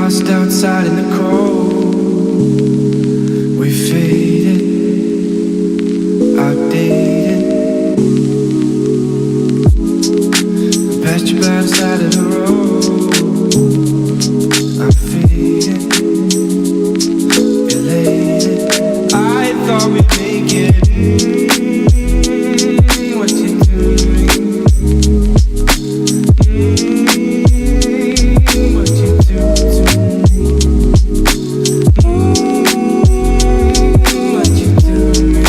lost outside in the cold. We faded, outdated. Passed you by the side of the road. I'm faded, elated. I thought we'd make it. What you doing? What you do to me? What you doing?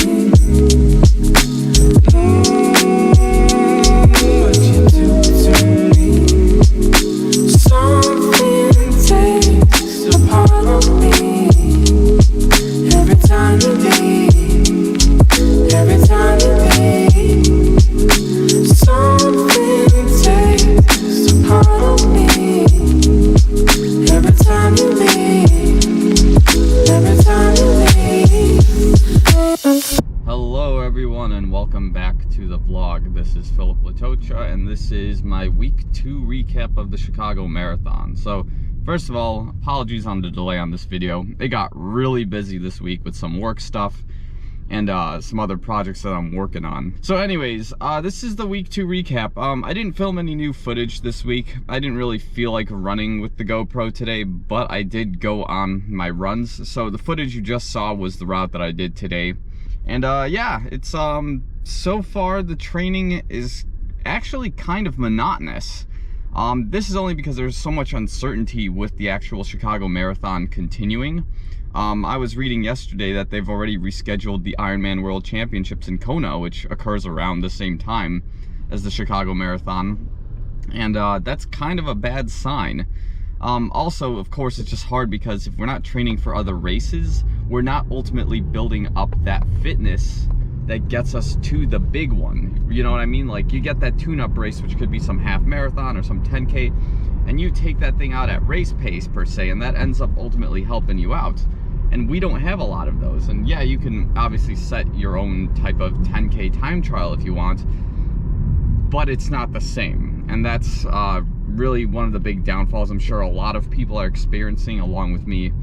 What you do to me? Something takes a part of me every time you leave. Every time you leave, something takes a part of me. Every time you leave, every time you leave. Hello everyone and welcome back to the vlog. This is Filip Latocha and this is my week 2 recap of the Chicago Marathon. So first of all, apologies on the delay on this video. It got really busy this week with some work stuff and some other projects that I'm working on. So anyways, this is the week 2 recap. I didn't film any new footage this week. I didn't really feel like running with the GoPro today, but I did go on my runs. So the footage you just saw was the route that I did today. And yeah, it's so far the training is actually kind of monotonous. This is only because there's so much uncertainty with the actual Chicago Marathon continuing. I was reading yesterday that they've already rescheduled the Ironman World Championships in Kona, which occurs around the same time as the Chicago Marathon. And that's kind of a bad sign. Also, of course, it's just hard because if we're not training for other races, we're not ultimately building up that fitness that gets us to the big one. You know what I mean? Like, you get that tune-up race, which could be some half marathon or some 10K, and you take that thing out at race pace per se, and that ends up ultimately helping you out. And we don't have a lot of those. And yeah, you can obviously set your own type of 10K time trial if you want, but it's not the same. And that's really one of the big downfalls I'm sure a lot of people are experiencing along with me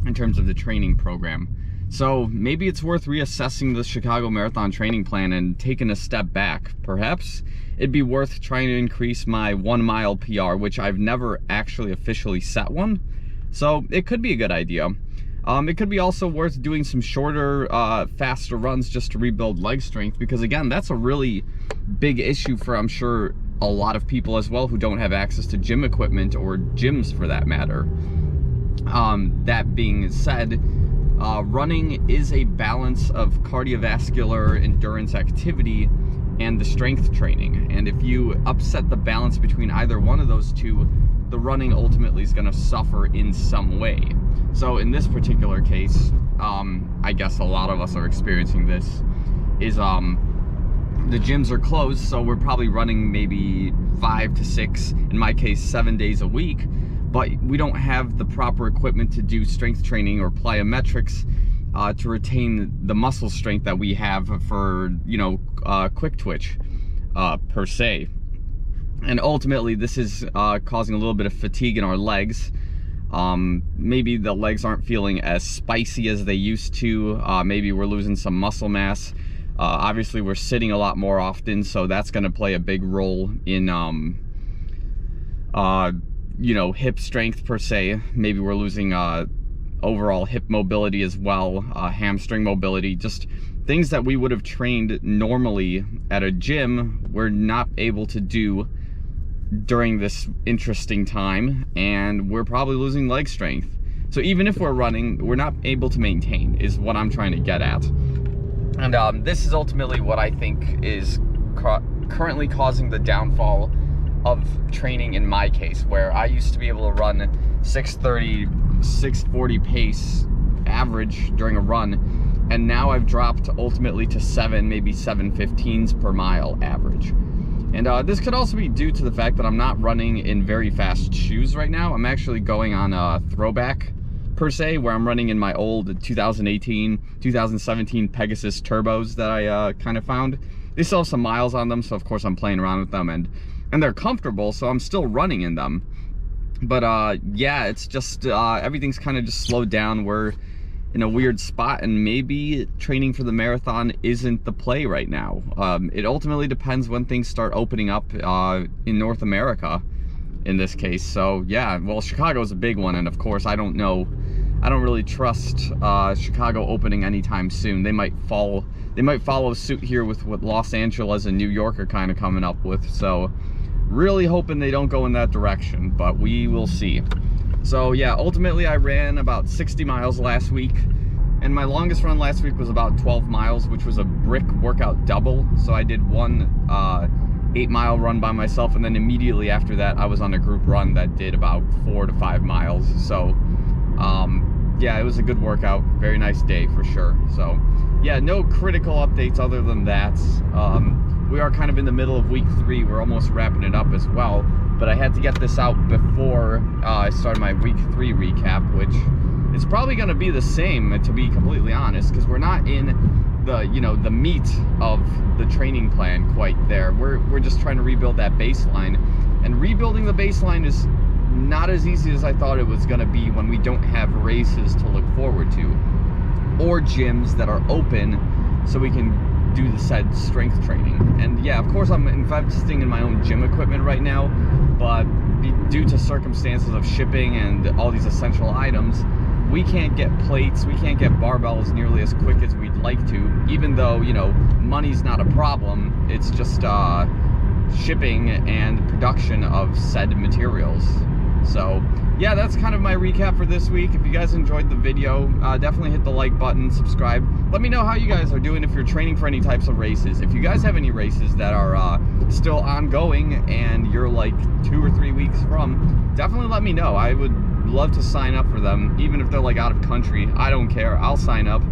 in terms of the training program. So maybe it's worth reassessing the Chicago Marathon training plan and taking a step back. Perhaps it'd be worth trying to increase my 1 mile PR, which I've never actually officially set one. So it could be a good idea. It could be also worth doing some shorter, faster runs just to rebuild leg strength, because again, that's a really big issue for, I'm sure, a lot of people as well who don't have access to gym equipment or gyms for that matter. That being said, running is a balance of cardiovascular endurance activity and the strength training. And if you upset the balance between either one of those two, the running ultimately is going to suffer in some way. So in this particular case, I guess a lot of us are experiencing this, is the gyms are closed, so we're probably running maybe 5 to 6, in my case 7 days a week, but we don't have the proper equipment to do strength training or plyometrics to retain the muscle strength that we have for, you know, quick twitch per se. And ultimately this is causing a little bit of fatigue in our legs. Maybe the legs aren't feeling as spicy as they used to. Maybe we're losing some muscle mass. Obviously we're sitting a lot more often, so that's going to play a big role in you know, hip strength per se. Maybe we're losing overall hip mobility as well, hamstring mobility, just things that we would have trained normally at a gym we're not able to do during this interesting time, and we're probably losing leg strength. So even if we're running, we're not able to maintain, is what I'm trying to get at. And this is ultimately what I think is currently causing the downfall of training in my case, where I used to be able to run 6:30, 6:40 pace average during a run, and now I've dropped ultimately to 7, maybe 7:15s per mile average. And this could also be due to the fact that I'm not running in very fast shoes right now. I'm actually going on a throwback per se, where I'm running in my old 2018, 2017 Pegasus Turbos that I kind of found. They still have some miles on them, so of course I'm playing around with them, and they're comfortable, so I'm still running in them. But yeah, it's just everything's kind of just slowed down. We're in a weird spot, and maybe training for the marathon isn't the play right now. It ultimately depends when things start opening up in North America in this case. So yeah, well, Chicago is a big one, and of course I don't really trust Chicago opening anytime soon. They might follow suit here with what Los Angeles and New York are kind of coming up with. So really hoping they don't go in that direction, but we will see. So yeah, ultimately I ran about 60 miles last week, and my longest run last week was about 12 miles, which was a brick workout double. So I did one 8-mile run by myself, and then immediately after that I was on a group run that did about 4 to 5 miles. So yeah, it was a good workout, very nice day for sure. So yeah, no critical updates other than that. We are kind of in the middle of week 3. We're almost wrapping it up as well, but I had to get this out before I started my week 3 recap, which is probably going to be the same, to be completely honest, because we're not in the, you know, the meat of the training plan quite there. We're just trying to rebuild that baseline, and rebuilding the baseline is not as easy as I thought it was going to be when we don't have races to look forward to, or gyms that are open so we can do the said strength training. And yeah, of course I'm investing in my own gym equipment right now, but due to circumstances of shipping and all these essential items, we can't get plates, we can't get barbells nearly as quick as we'd like to, even though, you know, money's not a problem. It's just shipping and production of said materials. So yeah, that's kind of my recap for this week. If you guys enjoyed the video, definitely hit the like button, subscribe. Let me know how you guys are doing, if you're training for any types of races. If you guys have any races that are still ongoing and you're like 2 or 3 weeks from, definitely let me know. I would love to sign up for them, even if they're like out of country. I don't care, I'll sign up.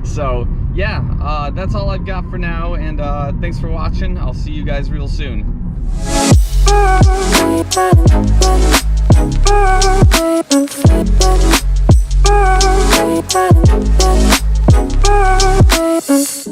So yeah, that's all I've got for now, and thanks for watching. I'll see you guys real soon. Oh,